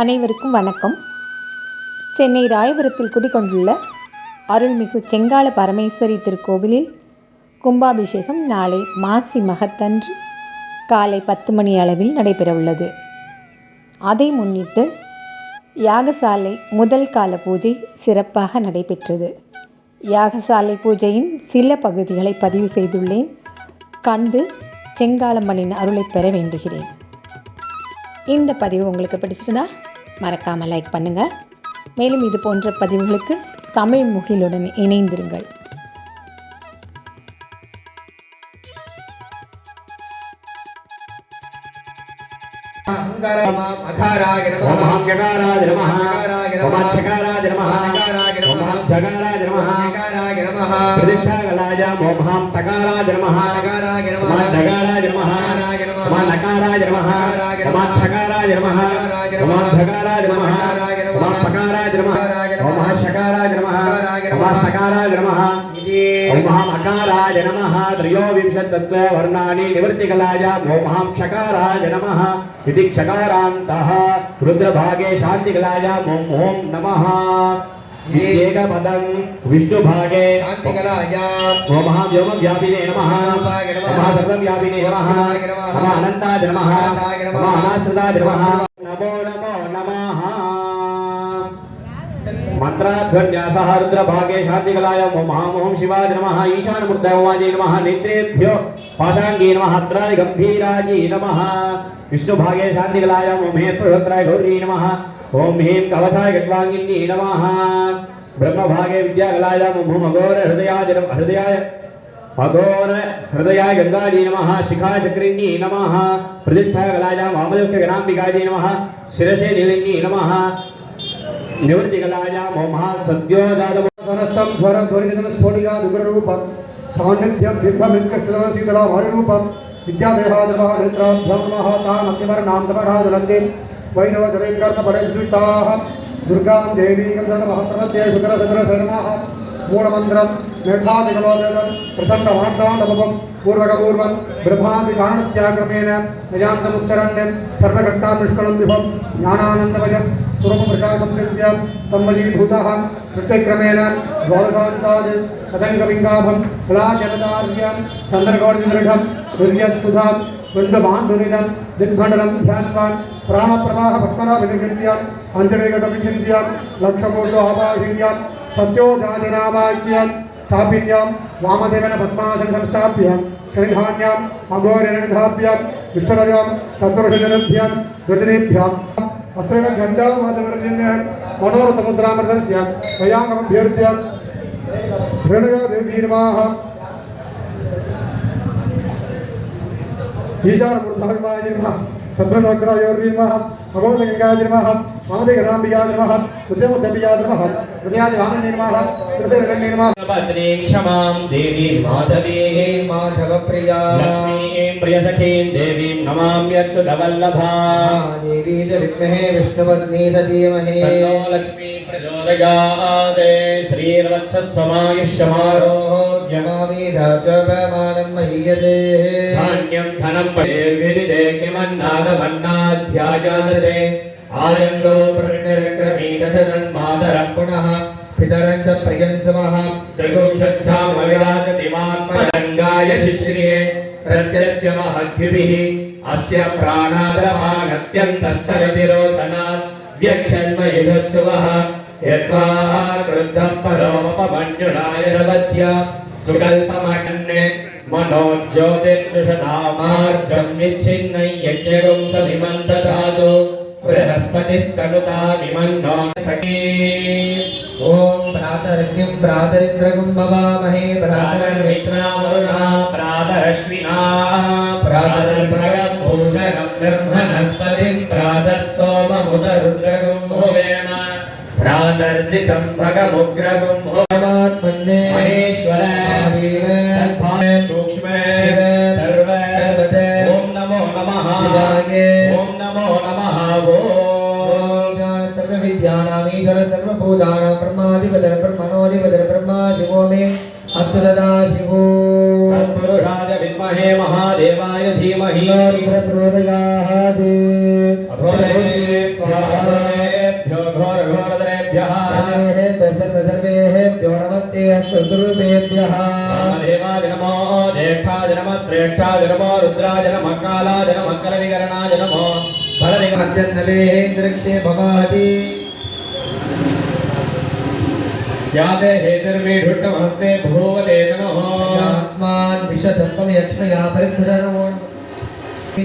அனைவருக்கும் வணக்கம். சென்னை ராயபுரத்தில் குடிகொண்டுள்ள அருள்மிகு செங்கால பரமேஸ்வரி திருக்கோவிலில் கும்பாபிஷேகம் நாளை மாசி மகத்தன்று காலை 10 மணி அளவில் நடைபெறவுள்ளது. அதை முன்னிட்டு யாகசாலை முதல் கால பூஜை சிறப்பாக நடைபெற்றது. யாகசாலை பூஜையின் சில பகுதிகளை பதிவு செய்துள்ளேன். கண்டு செங்காலம்மனின் அருளை பெற வேண்டுகிறேன். இந்த பதிவு உங்களுக்கு பிடிச்சிருந்தா மறக்காமல் லைக் பண்ணுங்கள். மேலும் இது போன்ற பதிவுகளுக்கு தமிழ் முகிலுடன் இணைந்திருங்கள். वर्णानि निवृत्तिकलाय मोहं क्षकाराय नमः इति क्षकारान्तः रुद्रभागे शान्तिकलाय ओम नमः एकपदं विष्णुभागे शान्तिकलाय ओम व्योमव्यापिने नमः ओम सर्वव्यापिने नमः ओम अनन्ताय नमः ओम अनाश्रिताय नमः नमो नमो नमः मंत्राध्वन्यासः रुद्रभागे शान्तिकलाय ओम शिवाय नमः ईशानमूर्तये नमः नेत्रेभ्यो पाशाङ्गी नमः हस्त्रादिगम्भीरायै नमः विष्णुभागे शान्तिकलाय ओम हेत्रोत्राय गौरी नमः ओम ह्रीं कवचाय गड्वाङ्गिन्यै नमः ब्रह्मभागे विद्याकलाय ओम अघोर हृदयाय गंगायै नमः शिखाय चक्रिण्यै नमः प्रतिष्ठाकलाय वामदेवगणाम्बिकायै नमः शिरसे निलिन्यै नमः निवृत्तिकलाय ओम सद्योजातमस्तम स्वर गौरीदम स्फोटिका दुग्ररूपम सान्निध्यं बिंबमित्कस्तम शीतला वायुरूपम विद्यादेहाद्रवः नेत्राभ्यां नमः ताम् अग्निवर्णां तमराजुलन्ते वैरवजरे कर्मपडे विदुष्टाः दुर्गां देवीं गन्धर्वमहत्रमध्ये शुक्रशक्रशरणः मूलमन्त्रं मेधादिकलोपेदं प्रचण्डमार्ताण्डवं पूर्वकपूर्वं ब्रह्मादिकारणत्याक्रमेण निजान्तमुच्चरण्यं सर्वकर्ता निष्कलं विभं ज्ञानानन्दमयं स्वरूपप्रकाशं चिन्त्य तन्मजीभूतः कृत्यक्रमेण द्वादशान्ताद् पतङ्गविङ्गाभं कलाजलदार्यं चन्द्रगौरदृढं वीर्यच्छुधां बिन्दुमाण्डुनिजं दिग्भण्डनं ध्यात्वान् प्राणप्रवाह भक्तनाभिनिकृत्य अञ्जनेगतविचिन्त्य लक्षमूर्धो आवाहिन्यां सत्योजातिनामाख्यां स्थापिन्यां वामदेवेन पद्मासने संस्थाप्य शनिधान्यां अघोरेणधाभ्यां विष्णुरयां तत्पुरुषजनेभ्यां दुर्जनेभ्यां अस्त्रेण गण्डामादवर्जिन्य मनोरथमुद्रामृतस्य वयाङ्गमभ्यर्च्य प्रणया देवी नमः ईशानमूर्धाय नमः सद्मशक्राय नमः अघोरगङ्गाय नमः वामदेवगणाम्बिकाय नमः उद्यमोद्यम्बिकाय नमः हृदयादिवामने नमः शिरसेरण्ये नमः पत्नीं क्षमां देवीं माधवीं माधवप्रिया लक्ष्मीं प्रियसखीं देवीं नमाम्यच्युतवल्लभा देवी च विद्महे विष्णुपत्नी च धीमहि तन्नो लक्ष्मी प्रचोदयात् श्रीर्वत्सस्वमायुष्यमारोग्यमामीधा च वमानं महीयते धान्यं धनं विदिते किमन्नादमन्नाध्यायानते आयन्दो प्रण्यरक्रमीदशतन्मातरं पुनः पितरं च प्रियं च महा त्रिगुक्षद्धामविराजतिमात्मरङ्गाय शिश्रिये प्रत्यस्य महद्भिः अस्य प्राणादरमागत्यन्तस्य रतिरोचनात् व्यक्षन्मयुधस्सुवः यत्वा क्रुद्धं परोमपमन्युनाय रवद्य सुकल्पमकन्ने मनोज्योतिर्जुषधामार्जं विच्छिन्नै यज्ञगुं सविमन्तदातु बृहस्पतिस्तनुतामिमन्नो सखी ओम प्रातरग्निं प्रातरिन्द्रगुं भवामहे प्रातरन्वित्रावरुणा प्रातरश्विना प्रातर्भगभूषणं ब्रह्मणस्पतिं प्रातः सोममुदरुद्रगुं भुवेम प्रातर्जितं भगमुग्रगुं भवात्मन्ये महेश्वर सूक्ष्म सर्व ओम नमो नमः शिवाय ओम नमो नमः सर्वविद्यानामीश्वर सर्वभूतानां ब्रह्माधिपतिः ब्रह्मणोऽधिपतिः ब्रह्मा शिवो मे अस्तु तदा शिवो तत्पुरुषाय विद्महे महादेवाय धीमहि प्रचोदयात् स्वाहा ऋतुरूपेभ्यः देवाय नमो ज्येष्ठाय नमः श्रेष्ठाय नमो रुद्राय नमः कालाय नमः कलविकरणाय नमो फलनिगमध्यन्नवेन्द्रक्षे भवाति याते हेतुर्मीढुट्टमहस्ते भूवते नमः अस्मान् विशतत्वं यक्ष्मया परिधुरनमो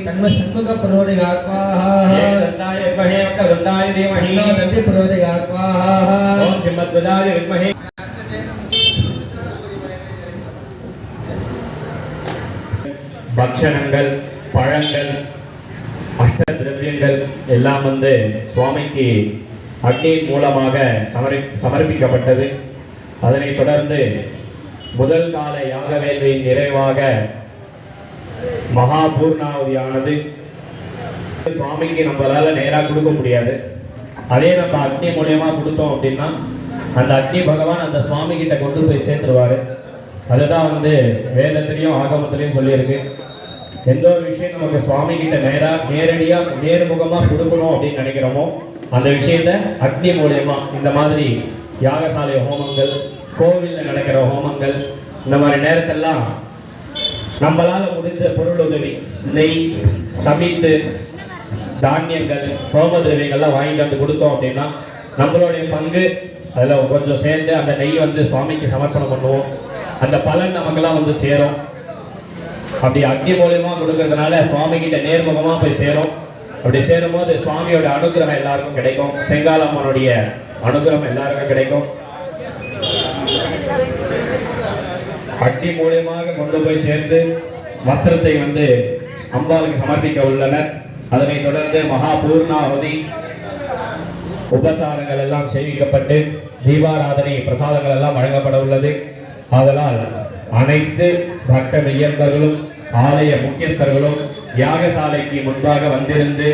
तन्मषण्मुखपुरोदिगात्वाः दन्ताय विद्महे वक्रतुण्डाय धीमहि दन्तिपुरोदिगात्वाः ॐ सिंहध्वजाय विद्महे பக்ஷணங்கள் பழங்கள் அஷ்ட திரவியங்கள் எல்லாம் வந்து சுவாமிக்கு அக்னி மூலமாக சமர்ப்பிக்கப்பட்டது. அதனைத் தொடர்ந்து முதல் கால யாக வேள்வியின் நிறைவாக மகா பூர்ணாவதியானது சுவாமிக்கு நம்மளால நேராக கொடுக்க முடியாது. அதே நம்ம அக்னி மூலியமா கொடுத்தோம் அப்படின்னா அந்த அக்னி பகவான் அந்த சுவாமி கிட்ட கொண்டு போய் சேர்த்துருவாரு. அதுதான் வந்து வேதத்திலையும் ஆகமத்திலையும் சொல்லியிருக்கு. எந்த ஒரு விஷயம் நமக்கு சுவாமி கிட்ட நேரடியா நேர்முகமா கொடுக்கணும் அப்படின்னு நினைக்கிறோமோ அந்த விஷயத்த அக்னி மூலியமா இந்த மாதிரி யாகசாலை ஹோமங்கள், கோவில்ல நடக்கிற ஹோமங்கள், இந்த மாதிரி நேரத்தெல்லாம் நம்மளால முடிஞ்ச பொருள் உதவி, நெய், சமித்து, தானியங்கள், ஹோம திரவியங்கள்லாம் வாங்கிட்டு வந்து கொடுத்தோம் அப்படின்னா நம்மளுடைய பங்கு அதில் கொஞ்சம் சேர்ந்து அந்த நெய் வந்து சுவாமிக்கு சமர்ப்பணம் பண்ணுவோம். அந்த பலன் நமக்கெல்லாம் வந்து சேரும். அப்படி அக்னி மூலியமா கொடுக்கறதுனால சுவாமி கிட்ட நேர்முகமா போய் சேரும். அப்படி சேரும் போது சுவாமியோட அனுகிரகம் எல்லாருக்கும் கிடைக்கும். செங்காலம்மனுடைய அனுகிரகம் எல்லாருக்கும் கிடைக்கும். அக்னி மூலியமாக கொண்டு போய் சேர்ந்து வஸ்திரத்தை வந்து அம்பாளுக்கு சமர்ப்பிக்க உள்ளனர். அதனைத் தொடர்ந்து மகா பூர்ணாவதி உபச்சாரங்கள் எல்லாம் சேவிக்கப்பட்டு தீபாராதனை பிரசாதங்கள் எல்லாம் வழங்கப்பட உள்ளது. ஆதலால் அனைத்து பக்த மெய்யன்பர்களும் ஆலய முக்கியஸ்தர்களும் யாகசாலைக்கு முன்பாக வந்திருந்து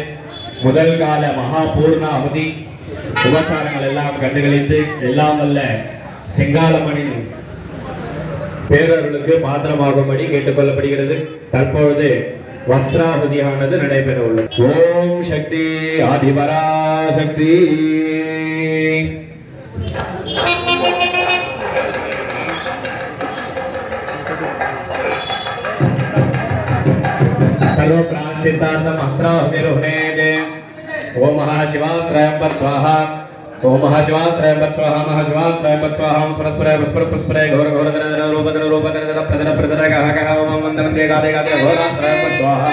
முதல் கால மகா பூர்ணாவதி உபச்சாரங்கள் எல்லாம் கண்டுகளித்து எல்லாம் வல்ல செங்காலம்மனின் பேரர்களுக்கு பாத்திரமாகும்படி கேட்டுக்கொள்ளப்படுகிறது. தற்பொழுது வஸ்திராபதியானது நடைபெற உள்ளது. ஓம் சக்தி ஆதிபராசக்தி. सर्व प्राश्चितार्थम अस्त्राभिरुहणे ओम महाशिवास्त्रयं पत् स्वाहा ओम महाशिवास्त्रयं पत् स्वाहा महाशिवास्त्रयं पत् स्वाहा परस्पर घोर घोर दर रूप दर प्रदन गह गह ओम वंदनं गादे गादे घोरास्त्रयं पत् स्वाहा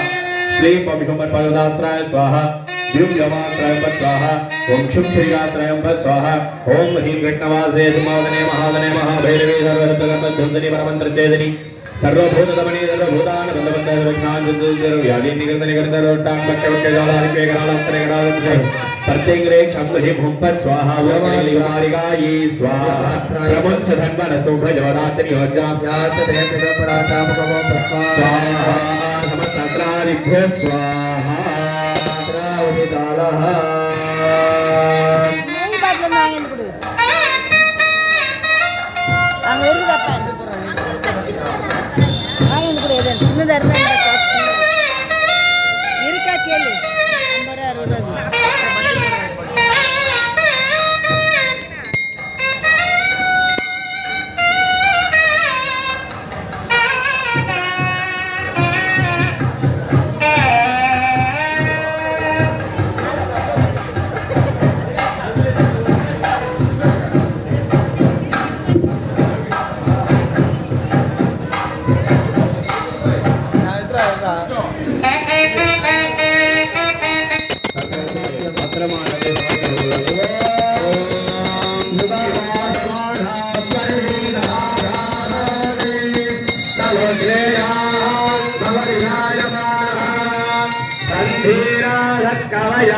श्री पविशुंबर पादुदास्त्राय स्वाहा दिव्यमास्त्रयं पत् स्वाहा ओम क्षुम श्रीगास्त्रयं पत् स्वाहा ओम ह्रीं कृष्णवासे सुमावदने महावदने महाभैरवे सर्वहृदगत धुंदनि परमंत्र चेदनि सर्वभूत दमने सर्वभूतान बंदबंदर विज्ञान जुद्दर व्याधि निगंध निगंधर टांग बक्के बक्के जाला हरिपे गणाल उत्तरे गणाल प्रत्यंग्रे क्षम्भि भूपत स्वाहा वमली मारिगायी स्वाहा प्रमुच धन्वन सुभ जोरात्रि योजा यात देव पराताप कमो स्वाहा समस्तत्रादिभ्य स्वाहा त्रावि दालः नहीं बाटलो नांगेन कुडु அங்க இருக்குதப்பா நாங்கேன் குடு ஏதோ சின்னதா இருந்தா இந்த காசு இருக்கா கேளு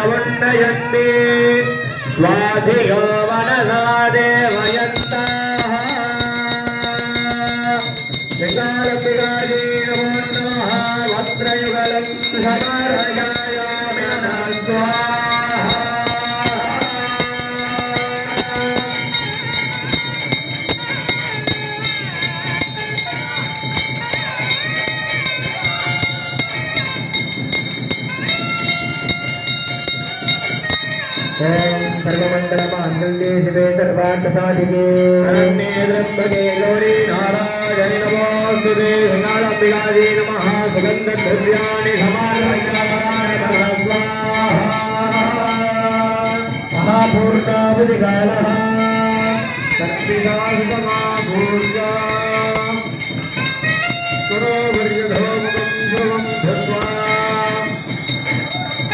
50 60 स्वाधियो मनसा देवयन्तः शृङ्गारपिराजे नमो नमः वस्त्रयुगलं समर्पयामि नमः स्वाहा सर्वमङ्गलमाङ्गल्ये शिवे सर्वार्थसाधिके शरण्ये त्र्यम्बके गौरी नारायणि नमोऽस्तुते गङ्गाम्बिकायै नमः सुगन्धद्रव्याणि समार्पयामि स्वाहा महापूर्णावधिकालः सर्पिकाभितमाभूर्जा सुरोवर्यधोमुखं ध्रुवं धत्वा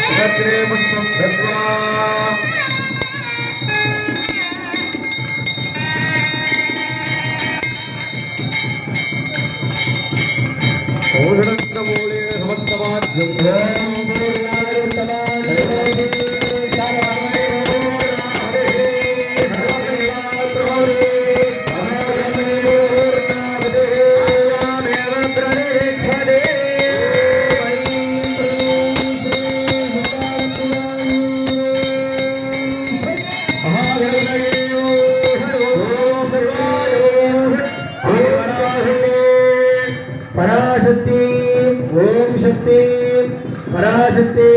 भद्रे पुष्पं धत्वा ओषधत्रमूलेन समस्तमाद्यं पराशक्ति ओम शक्ति पराशक्ति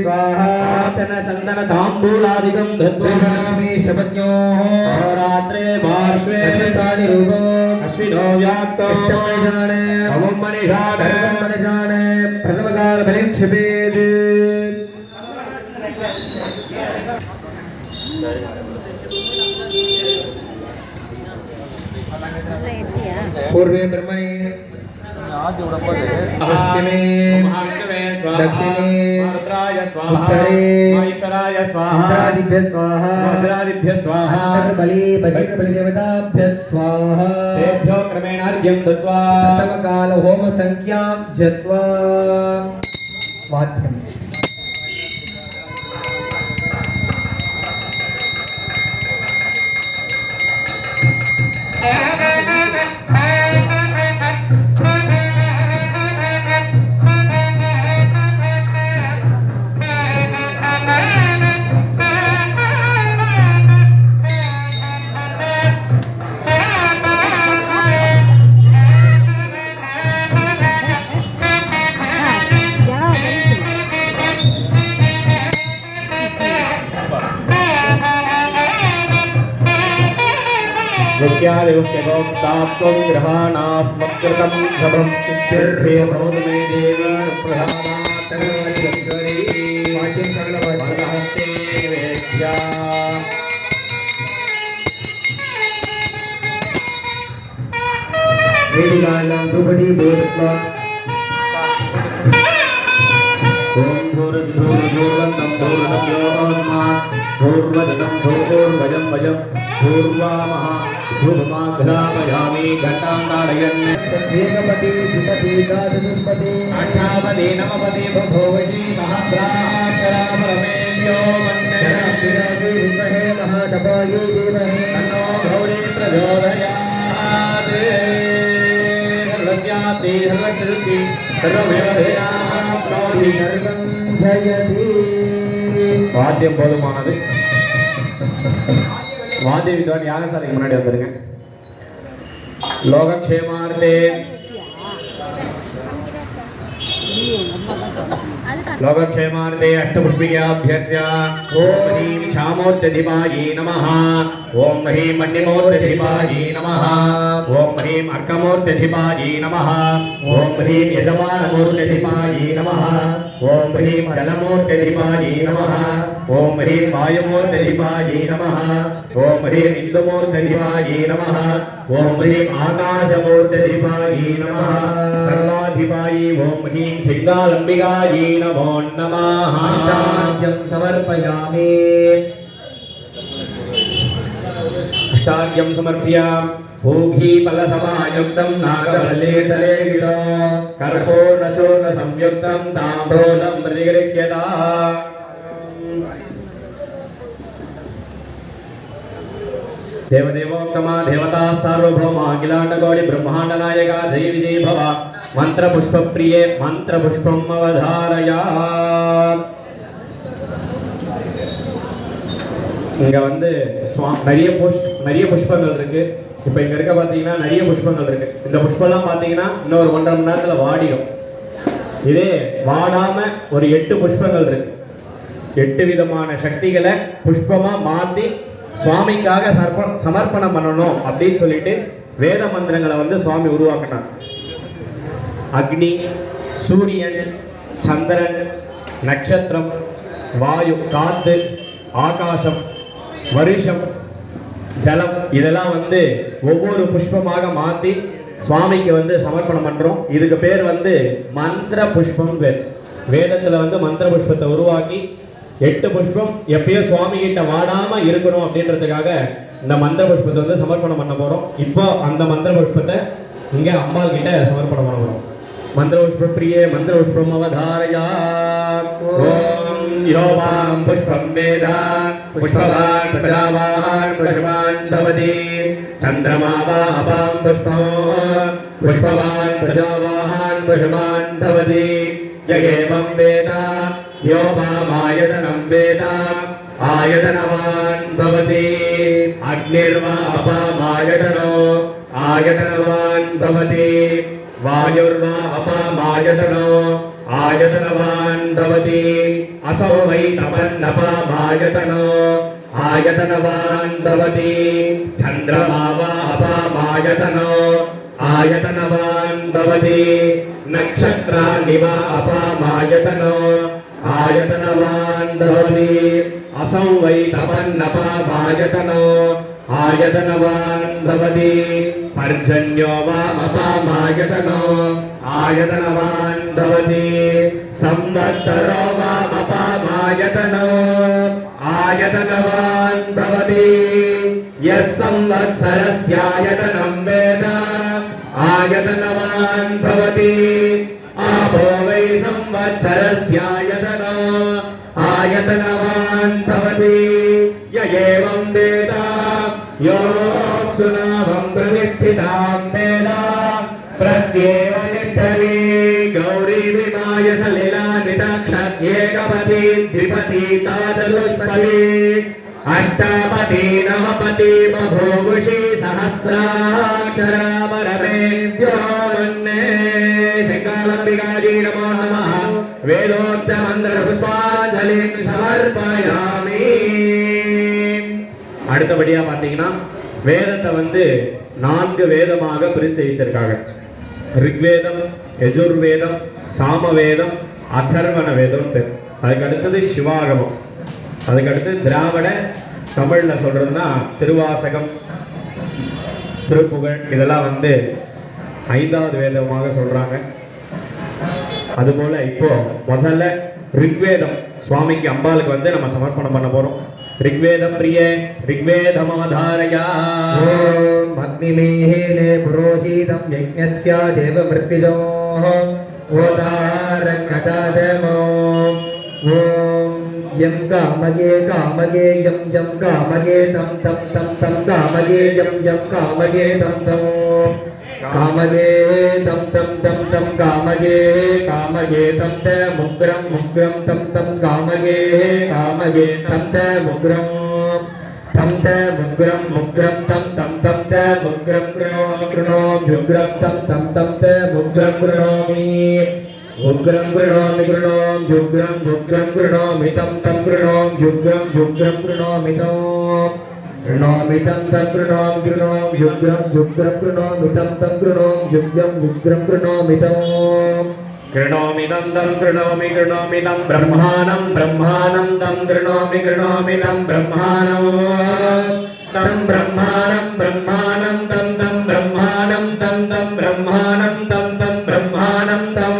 स्वाहा चंदन तांबूलादिकं धत्वामि शपथ्यो रात्रे पार्श्वे अश्विनो व्याक्तो अवं मनिषाणे प्रथमकाल बलिं क्षिपेत् पूर्वे ब्रह्मणि पश्चिमे दक्षिणे उत्तरे इंद्रादिभ्यः स्वाहा बलिदेवताभ्यः स्वाहा तेभ्यो क्रमेण अर्घ्यं दत्वा प्रथमकाल होम संख्यां जत्वा वाद्यम् मुख्यादिमुख्यगोप्तात्वं ग्रहाणास्मत्कृतं शभं सिद्धिर्भे भवतु मे देवी प्रधानात्तगरी वाक्यं सकलवचनहस्ते वेद्या वेदिकायां धूपदी बोधत्वा ओम भूर्भुवस्सुः भूर्भुवस्सुः भूर्वदनं भूर्भुवजं भजं भूर्वामः भूमाघ्रामयामि घटां ताडयन् एकपति द्विपति एकादशपति अष्टापति नवपति बभूवति सहस्राक्षरामरमेभ्यो वन्दे विद्महे महातपायै धीमहि तन्नो गौरी प्रचोदयात् सर्वस्यास्ति सर्वसिद्धि सर्वमेवधेयाप्नोति सर्वं जयति வாத்தியம் போதுமானது வாத்திய வித்வான் யாகசாலைக்கு முன்னாடி வந்துருங்க லோகக்ஷேமார்த்தே लोकक्षेमार्थे अष्टपुष्पिकाभ्यस्य ओम ह्रीं क्षामोत्तधिपायै नमः ओम ह्रीं मण्डिमोत्तधिपायै नमः ओम ह्रीं अर्कमोत्तधिपायै नमः ओम ह्रीं यजमानमूर्तधिपायै नमः ओम ह्रीं जलमूर्तधिपायै नमः ओम ह्रीं वायुमूर्तधिपायै नमः ओम ह्रीं इन्दुमूर्तधिपायै नमः ओम ह्रीं आकाशमूर्तधिपायै नमः सर्वाधिपायै ओम ह्रीं सिंगालंबिकायै नमो नमः अष्टाङ्गं समर्पयामि अष्टार्घ्यं समर्प्य भूघी फलसमायुक्तं नागवल्लेतले गिरो कर्पूर्णचूर्ण संयुक्तं ताम्बूलं प्रतिगृह्यता देवदेवोत्तमा देवता सार्वभौमा अखिलाण्डकोटि ब्रह्माण्ड नायका जय विजय भव मंत्र पुष्प प्रिये मंत्र पुष्पम अवधारया இங்க வந்து நிறைய புஷ்பங்கள் இருக்கு இப்போ இங்க இருக்க பாத்தீங்கன்னா நிறைய புஷ்பங்கள் இருக்கு. இந்த புஷ்பம்லாம் பாத்தீங்கன்னா இன்னும் ஒரு 1.5 மணி நேரத்துல வாடிடும். இதே வாடாம ஒரு 8 புஷ்பங்கள் இருக்கு. 8 விதமான சக்திகளை புஷ்பமா மாத்தி சுவாமிக்காக சமர்ப்பணம் பண்ணணும் அப்படின்னு சொல்லிட்டு வேத மந்திரங்களை வந்து சுவாமி உருவாக்கினார். அக்னி, சூரியன், சந்திரன், நட்சத்திரம், வாயு, காத்து, ஆகாசம், வருஷம், ஜலம் இதெல்லாம் வந்து ஒவ்வொரு புஷ்பமாக மாத்தி சுவாமிக்கு வந்து சமர்ப்பணம் பண்றோம். இதுக்கு பேர் வந்து மந்திர புஷ்பம் பேர். வேதத்துல வந்து மந்திர புஷ்பத்தை உருவாக்கி 8 புஷ்பம் எப்பயும் சுவாமி கிட்ட வாடாம இருக்கணும் அப்படின்றதுக்காக இந்த மந்திர புஷ்பத்தை வந்து சமர்ப்பணம் பண்ண போறோம். இப்போ அந்த மந்திர புஷ்பத்தை இங்க அம்பாள் கிட்ட சமர்ப்பணம் பண்ண போறோம். மந்திர புஷ்ப பிரியே மந்திர புஷ்பம் அவதாரயா. ஓம் யோமாம் புஷ்பம் வேதா புஷ்பவான் பிரஜாவான் புஷ்பவான் பவதி சந்திரமாவாபாம் புஷ்பம் புஷ்பவான் பிரஜாவான் புஷ்பவான் பவதி யகேவம் வேதா யோமாமாயதனம் வேதா ஆயதனவான் பவதி அக்னிர்வா அபாமாயதனோ ஆயதனவான் பவதி வாயுர்வா அபாமாயதனோ ஆயதனவான் பவதி அசௌ வை தபன்னபாமாயதனோ ஆயதனவான் பவதி சந்திரமா வா அபாமாயதனோ ஆயதனவான் பவதி நக்ஷத்ராணி வா அபாமாயதனோ ஆயதனவான் பவதி அசௌ வை தபன்னபாமாயதனோ ஆயதனவான் பவதி பர்ஜன்யோ வா அபாமாயதனோ ஆயதனவான் பவதி சம்வத்சரோ வா அபாமாயதனோ ஆயதனவான் பவதி யஸ் சம்வத்சரஸ்யாயதனம் வேத ஆயதனவான் பவதி ஆபோ வை சம்வத்சரஸ்யாயதனோ ஆயதனவான் பவதி யஏவம் வேத யோக்சுநாவம் பிரவிப்பிதாம் வேத பிரத்யேவ நித்தரி கௌரி விமாய சலிலா நிதாக்ஷத் ஏகபதி திபதி சாதலுஷ்பதி அஷ்டபதி நவபதி பபூஷி சஹஸ்ராட்சராபரமேத்யோ மன்னே செங்காலம்பிகாஜி நமோ நமः வேதோக்த மந்திர புஷ்பாஞ்சலிம் சமர்ப்பயாமி. அடுத்தபடியா பாத்தீங்கன்னா வேதத்தை வந்து 4 வேதமாக பிரித்து வைத்திருக்காங்க. ரிக்வேதம், யஜுர்வேதம், சாமவேதம், அதர்வண வேதம் பேர். அதுக்கு அடுத்தது சிவாகமம். அதுக்கு அடுத்து திராவிட தமிழ்ல சொல்றதுன்னா திருவாசகம், திருப்புகழ் இதெல்லாம் வந்து 5வது வேதமாக சொல்றாங்க. அதுபோல இப்போ முதல்ல ரிக்வேதம் சுவாமிக்கு அம்பாளுக்கு வந்து நம்ம சமர்ப்பணம் பண்ண போறோம். ऋग्वेदं प्रिये ऋग्वेदमवधारया ओम अग्निमेहेने पुरोहितं यज्ञस्य देवमृत्युजोः ओदारकदादमो ओम यं कामगे कामगे यं कामगे तं तं तं तं कामगे यं कामगे तं तं कामगे तं तं तं तं कामगे कामगे तं ते मुग्रं मुग्रं तं तं कामगे कामगे तं ते मुग्रं तं ते मुग्रं मुग्रं तं तं तं ते मुग्रं कृणोमि कृणोमि युग्रं तं तं तं ते मुग्रं कृणोमि उग्रं कृणोमि कृणोमि युग्रं युग्रं कृणोमि तं तं कृणोमि युग्रं युग्रं कृणोमि तं कृणोमि तं तं कृणोमि कृणोमि युग्रं युग्रं कृणोमि तं तं कृणोमि युग्रं युग्रं कृणोमि तं कृणोमि तं कृणोमि कृणोमि तं ब्रह्माणं ब्रह्माणं तं कृणोमि कृणोमि तं ब्रह्माणं तं ब्रह्माणं ब्रह्माणं तं ब्रह्माणं तं ब्रह्माणं तं ब्रह्माणं तं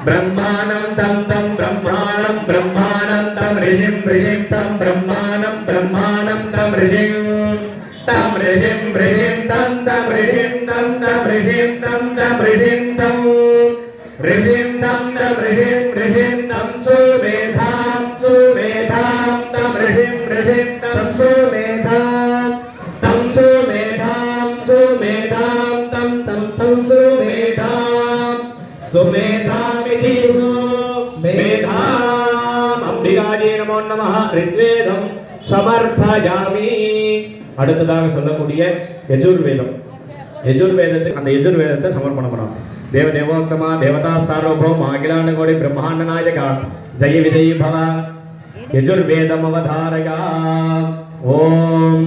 ब्रह्माणं तं ब्रह्माणं ब्रह्माणं तं ऋषिं ऋषिं तं ब्रह्माणं ब्रह्माणं तं ऋषिं ऋषिं तं ऋषिं तं ऋषिं तं ऋषिं तं ऋषिं तं ऋषिं तं सुमेधां सुमेधां तं ऋषिं तं सुमेधां सुमेधां तं सुमेधां सुमेधामिति सुमेधाम्। अम्बिकायै नमो नमः। ऋग्वेदं समर्पयामि। அடுத்ததாக சொல்லக்கூடிய யஜுர்வேதம். யஜுர்வேதத்துக்கு அந்த யஜுர்வேதத்தை சமர்ப்பணம் பண்ணணும். தேவ தேவோத்தமா தேவதா சார்வபௌம அகிலாண்ட கோடி பிரம்மாண்ட நாயகா ஜெய விஜயி பவ யஜுர்வேதம் அவதாரயா. ஓம்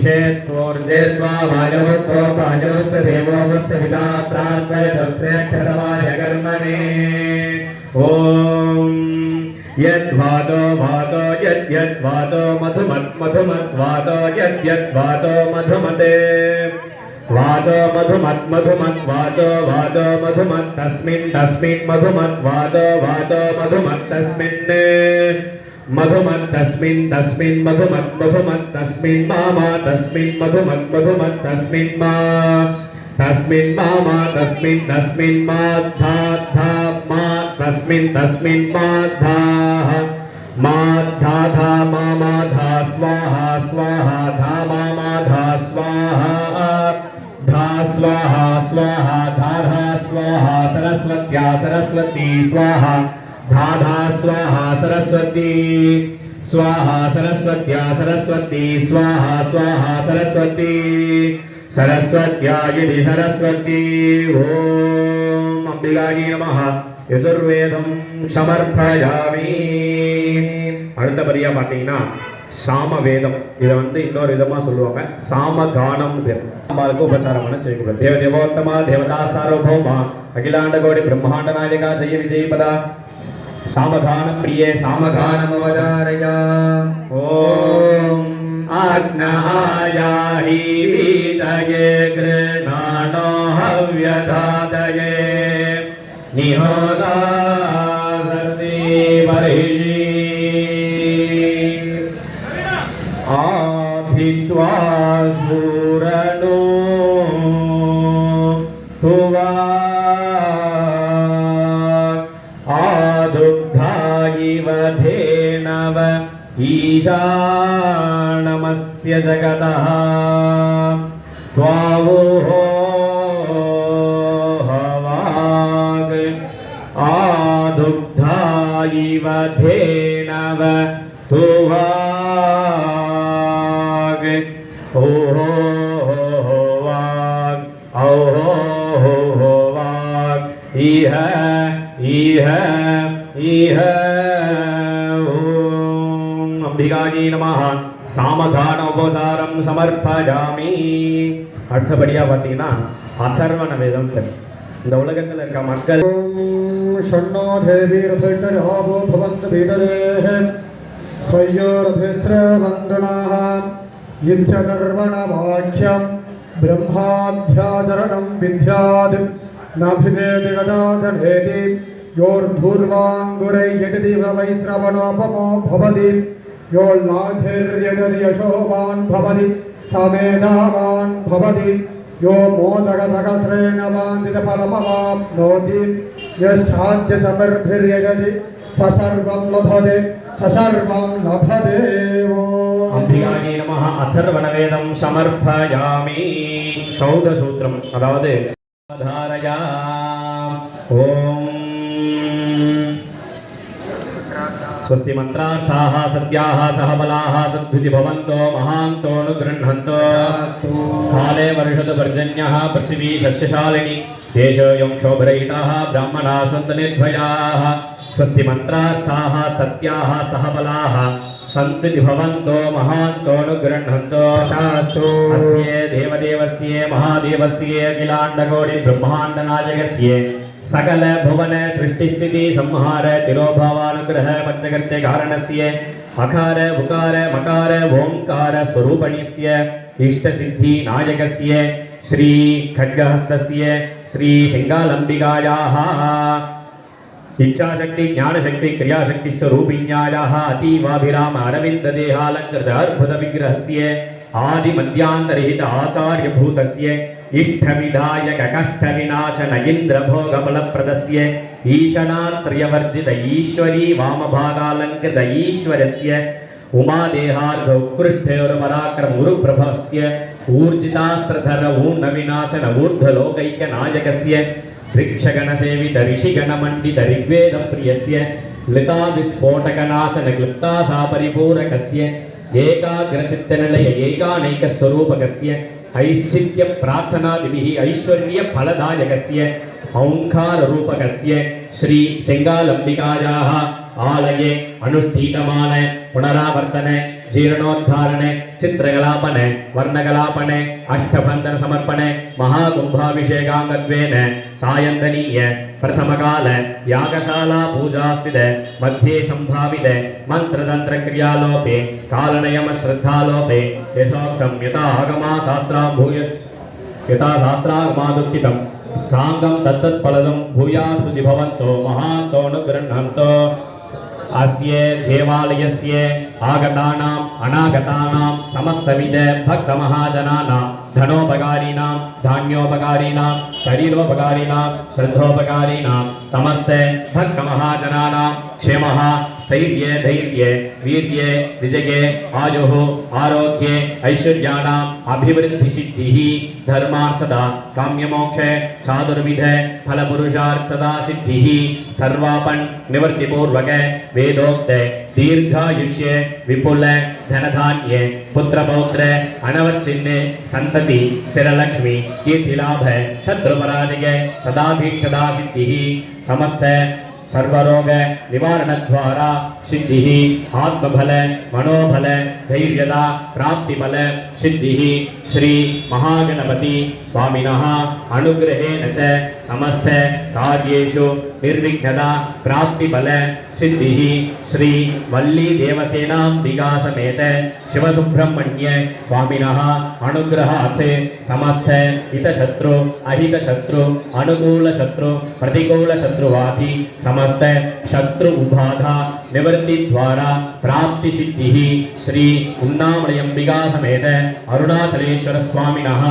ஷேத்வோர்ஜேத்வா வாயவத்வோ வாயவத்வ தேவோ வஸ்விதா பிரார்த்தயதஸ்யேக்ஷரவாய கர்மணே. ஓம் यद्वाचो वाचो यद्यद्वाचो मधुमत् मधुमत् वाचो यद्यद्वाचो मधुमते वाचो मधुमत् मधुमत् वाचो वाचो मधुमत् तस्मिन् तस्मिन् मधुमत् वाचो वाचो मधुमत् तस्मिन् मधुमत् तस्मिन् तस्मिन् मधुमत् मधुमत् तस्मिन् मामा तस्मिन् मधुमत् मधुमत् तस्मिन् मा तस्मिन् मामा तस्मिन् तस्मिन् मा धा धा मा तस्मिन् तस्मिन् मा धा मा धा धा मामा धा स्वाहा स्वाहा धा मामा धा स्वाहा धा स्वाहा स्वाहा धा धा स्वाहा सरस्वत्या सरस्वती स्वाहा धा धा स्वाहा सरस्वती स्वाहा सरस्वत्या सरस्वती स्वाहा स्वाहा सरस्वती सरस्वत्या यदि सरस्वती. ओम अंबिकायै नमः. யஜுர்வேதம் சமர்ப்பயாமி. அடுத்தபடியா பார்த்தீங்கன்னா சாமவேதம். இதை இன்னொரு விதமா சொல்லுவாங்க சாமகானம். அம்பாளுக்கு உபச்சாரம் பண்ண செய்யக்கூடாது. தேவ தேவோத்தமா தேவதா சார்வபௌமா அகிலாண்ட கோடி பிரம்மாண்ட நாயகா ஜெய விஜய் பதா சாமகானம் பிரியே சாமகானம் அவதாரயா. ஓம் ஆக்ஞாயாஹி வீதயே கிருணாணோ ஹவ்யதாதயே निहोदासि बर्हिषि आभित्वा शूरनो हुवा आदुग्धा इव धेनव ईशानमस्य जगतः त्वावुहो आदुग्धा इव धेनव तुवाग ओहो हो वाग ओहो हो वाग इह इह इह. ओम अंबिकायै नमः. சாமகான உபசாரம் சமர்ப்பயாமி. அடுத்தபடியா பார்த்தீங்கன்னா அதர்வண வேதம். இந்த உலகத்தில் இருக்க மக்கள் षण्णो देवीर्भिर्दर्हावो भवन्तु भीतरेः स्वयोर्भिस्रवन्दनाः इत्यदर्वणवाक्यं ब्रह्माध्याचरणं विद्याद् नाभिवेदि गदाधनेति योर्धूर्वाङ्गुरैयजति वैश्रवणोपमो भवति योल्लाधिर्यजति यशोवान् भवति समेधावान् भवति यो मोदकसहस्रेण वाञ्छितफलमवाप्नोति यस्साध्य समर्भिर्यजति ससर्वं लभते ससर्वं लभते. अंबिकायै नमः. अथर्वणवेदं समर्पयामि. சௌதசூத்திரம் அதாவது தாரயா. ஓம் स्वस्ति मंत्रार्थाः सत्याः सहबलाः सद्भिति भवन्तो महान्तो अनुगृह्णन्तो. काले वर्षतु पर्जन्यः पृथिवी शस्यशालिनी देशोऽयं क्षोभरहितः ब्राह्मणाः सन्तु निर्भयाः. स्वस्ति मंत्रार्थाः सत्याः सहबलाः सन्ति भवन्तो महान्तो अनुगृह्णन्तो. अस्य देवदेवस्य महादेवस्य अखिलाण्डकोटि ब्रह्माण्डनायकस्य सकल भुवन सृष्टि स्थिति संहार तिरोभावानुग्रह पंचकृत्य कारणस्य अकार उकार मकार ओंकार स्वरूपणस्य इष्ट सिद्धि नायकस्य श्री खड्गहस्तस्य श्री सिंगालंबिकायाः इच्छाशक्ति ज्ञानशक्ति क्रियाशक्ति स्वरूपिण्यायाः अतीवाभिराम अरविंद देहालंकृत अद्भुत विग्रहस्य आदि मध्यान्तरहित आचार्य भूतस्य इष्टविधायक कष्ट विनाशन इंद्र भोग फलप्रदस्य ईशनात्रयवर्जित ईश्वरी वामभागालंकृत ईश्वरस्य उमादेहार्घ उत्कृष्टोर्पराक्रम उरुप्रभस्य ऊर्जितास्त्रधर ऊर्ण विनाशन ऊर्ध्वलोकैक नायकस्य वृक्षगण सेवित ऋषिगण मंडित ऋग्वेद प्रियस्य लता विस्फोटकनाशन क्लुप्तासा परिपूरकस्य ஏகாகிரசித்தநிலைய ஏகானைக ஸ்வரூபகஸ்ய ஐச்சித்ய பிரார்த்தனாதிபிஹி ஐஸ்வர்ய பலதாயகஸ்ய ஓங்கார ரூபகஸ்ய ஸ்ரீ செங்காலம்பிகாயாः ஆலயே அனுஷ்டீயமான புனராவர்த்தன जीर्णोद्धारण चित्रकलापन वर्णकलापन अष्टबंधन समर्पण महाकुंभाभिषेकांगत्वेन सायंदनीय प्रथमकाल यागशाला पूजास्थित मध्ये संभावित मंत्रतंत्र क्रियालोपे कालनयम श्रद्धालोपे यथोक्तं यथा आगमा शास्त्राभूय यथा शास्त्रागमादुक्तितं चांगं तत्तत्फलदं भूयास्तुति भवन्तो महान्तोऽनुगृह्णन्तो अस्य देवालयस्य आगतानां अनागतानां समस्तविध भक्तमहाजनानां धनोपकारिणां धान्योपकारिणां शरीरोपकारिणां श्रद्धोपकारिणां समस्त भक्तमहाजनानां क्षेमः स्थैर्य धैर्य वीर्य विजये आयुः आरोग्ये ऐश्वर्याणाम् अभिवृद्धि सिद्धिः धर्मार्थदा काम्यमोक्ष चातुर्विध फलपुरुषार्थदा सिद्धिः सर्वापन निवृत्तिपूर्वक वेदोक्त दीर्घायुष्य विपुल धनधान्य पुत्रपौत्र अनवच्छिन्न संतति स्थिरलक्ष्मी कीर्तिलाभ शत्रुपराजय सदाभीक्षदा सिद्धिः समस्त सर्वरोग निवारण द्वारा सिद्धिः आत्मबल मनोबल धैर्यदा प्राप्तिबल सिद्धिः श्री महागणपति स्वामिनः अनुग्रहेण च समस्त कार्येषु निर्विघ्नता प्राप्तिबल सिद्धिः श्री वल्ली देवसेनांबिका समेत शिवसुब्रह्मण्य स्वामिनः अनुग्रहात् समस्त हितशत्रु अहितशत्रु अनुकूल शत्रु प्रतिकूल शत्रुवादी समस्त शत्रु उबाधा निवृत्ति द्वारा प्राप्ति सिद्धिः श्री उन्नामलयंबिका समेत अरुणाचलेश्वर स्वामिनः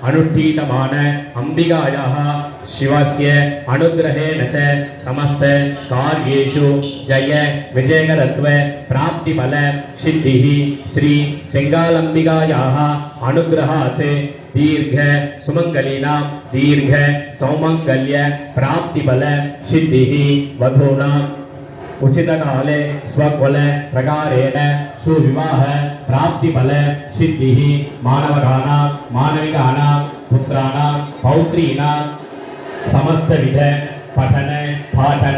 अनुष्ठीयमान अंबिकायाः शिवस्य अनुग्रहेण च समस्त कार्येषु जय विजयकरत्व प्राप्तिफल सिद्धिः श्री सेंगालंबिकायाः अनुग्रहात् दीर्घ सुमंगलीनां दीर्घ सौमंगल्य प्राप्तिफल सिद्धिः वधूनां उचित काले स्वकुल प्रकारेण सुविवाह प्राप्तिफल सिद्धिः मानवकानां मानविकानां पुत्राणां पौत्रीणां समस्त विध पठन पाठन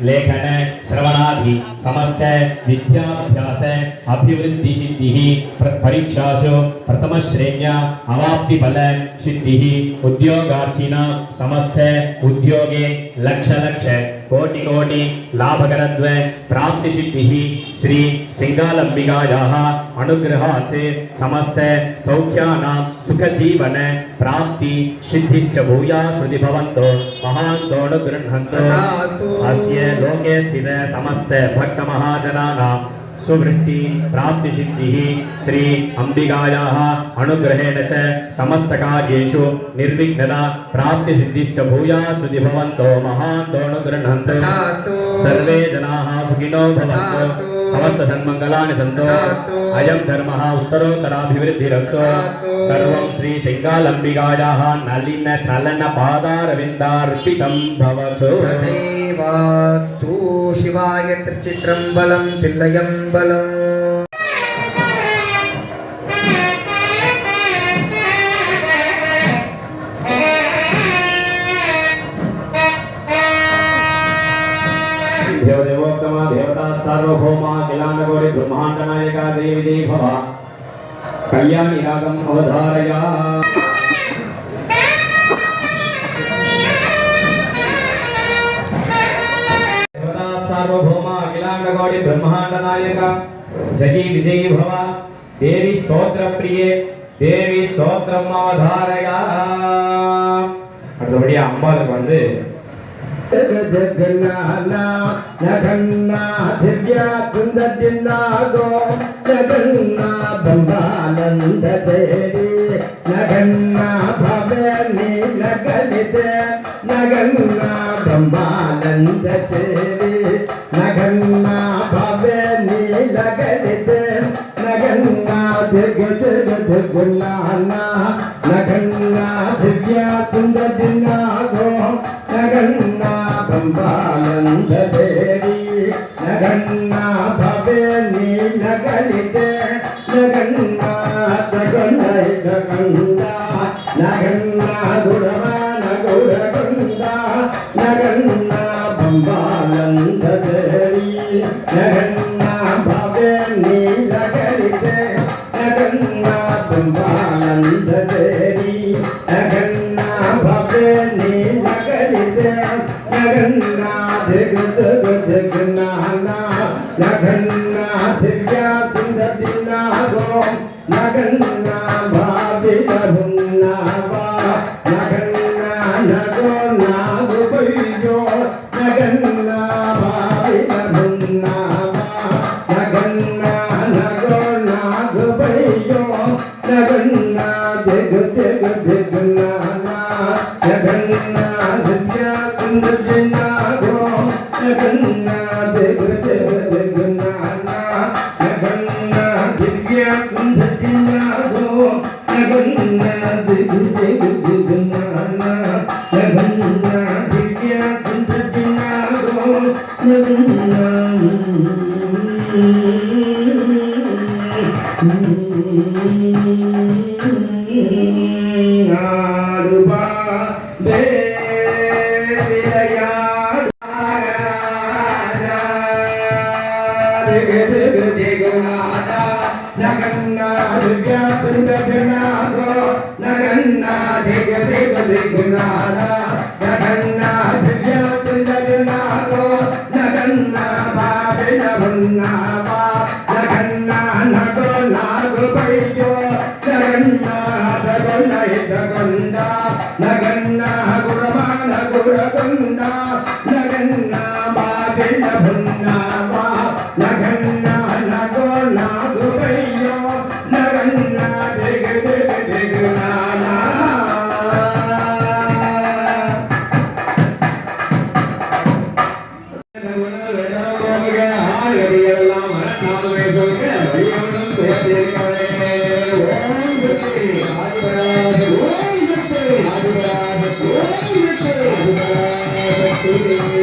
लेखन श्रवणादि समस्त विद्याभ्यास अभिवृद्धि सिद्धिः परीक्षासु प्रथम श्रेण्या अवाप्ति फल सिद्धिः उद्योगार्थिनां समस्त उद्योगे लक्ष लक्ष कोटि कोटि लाभकरत्व प्राप्ति सिद्धिः श्री सेंगालंबिकायाः अनुग्रहात् समस्त सौख्यानां सुख जीवन प्राप्ति सिद्धिश्च भूयास्मृति भवन्तो महान्तोऽनुगृह्णन्तु अस्य लोके स्थित समस्त भक्त महाजनानां सुवृत्ति प्राप्ति सिद्धिः श्री अंबिकायाः अनुग्रहेण च समस्त कार्येषु निर्विघ्नता प्राप्ति सिद्धिश्च भूयास्मृति भवन्तो महान्तोऽनुगृह्णन्तु सर्वे जनाः सुखिनो भवन्तु समस्त सन्मंगलानि सन्तु अयं धर्मः उत्तरोत्तराभिवृद्धिरस्तु सर्वं श्री सेंगालंबिकायाः नलिन चलन पादारविन्दार्पितं भवतु वास्तु शिवाय त्रिचित्रम्बलं तिल्लयम्बलम् देवोत्तमा देवता सार्वभौमा किलानगौरी ब्रह्मांड नायिका जय विजय भव कल्याणी रागम अवधारया देवता सार्वभौमा किलानगौरी ब्रह्मांड नायिका जय विजय भव देवी स्तोत्र प्रिये देवी स्तोत्रम अवधारया அடுத்தபடியா அம்பாளுக்கு வந்து जगन्ना नगन्ना दिव्या सुंदरिन्नागो नगन्ना बंबानंद चेरी नगन्ना भवे नीलगलित नगन्ना बंबानंद चेरी नगन्ना भवे नीलगलित नगन्ना दिग दिग दिगुन्ना नगन्ना दिव्या सुंदरिन्नागो नगन्ना बंबानंद चेरी नगन्ना भवे नीलगलित குடமான குடகுண்டா நகன்னா பம்பாலந்த தேவி நகன்னா பவே நீலகரிதே நகன்னா பம்பாலந்த தேவி நகன்னா பவே நீலகரிதே நகன்னா திகு திகு திகு நானா நகன்னா திவ்யா சுந்தரிநாகோ நகன்னா பாபில புன்னாவா நகன்னா நகோ நாகுபையோ நகன்னா பாபில புன்னாவா நகன்னா நகோ நாகுபையோ நகன்னா திகு திகு திகு நானா நகன்னா திவ்யா சுந்தரிநாகோ நகன்னா திகு திகு திகு நானா நகன்னா திவ்யா சுந்தரிநாகோ நகன்னா திகு திகு திகு நானா நகன்னா திவ்யா சுந்தரிநாகோ நகன்னா நாடுபா விளையாடு நகன்னா திவ்யா சுந்தரிநாகோ நகன்னா திகு திகு திகு நானா நகன்னா திவ்யா சுந்தரிநாகோ நகன்னா பாபில புன்னாவா நகன்னா நகோ நாகுபையோ நகன்னா தகொண்ட இதகொண்ட நகன்னா குடமான குடகுண்ட நகன்னா பாபில புன்னாவா நகன்னா நகோ நாகுபையோ நகன்னா திகு திகு திகு நானா ஓம்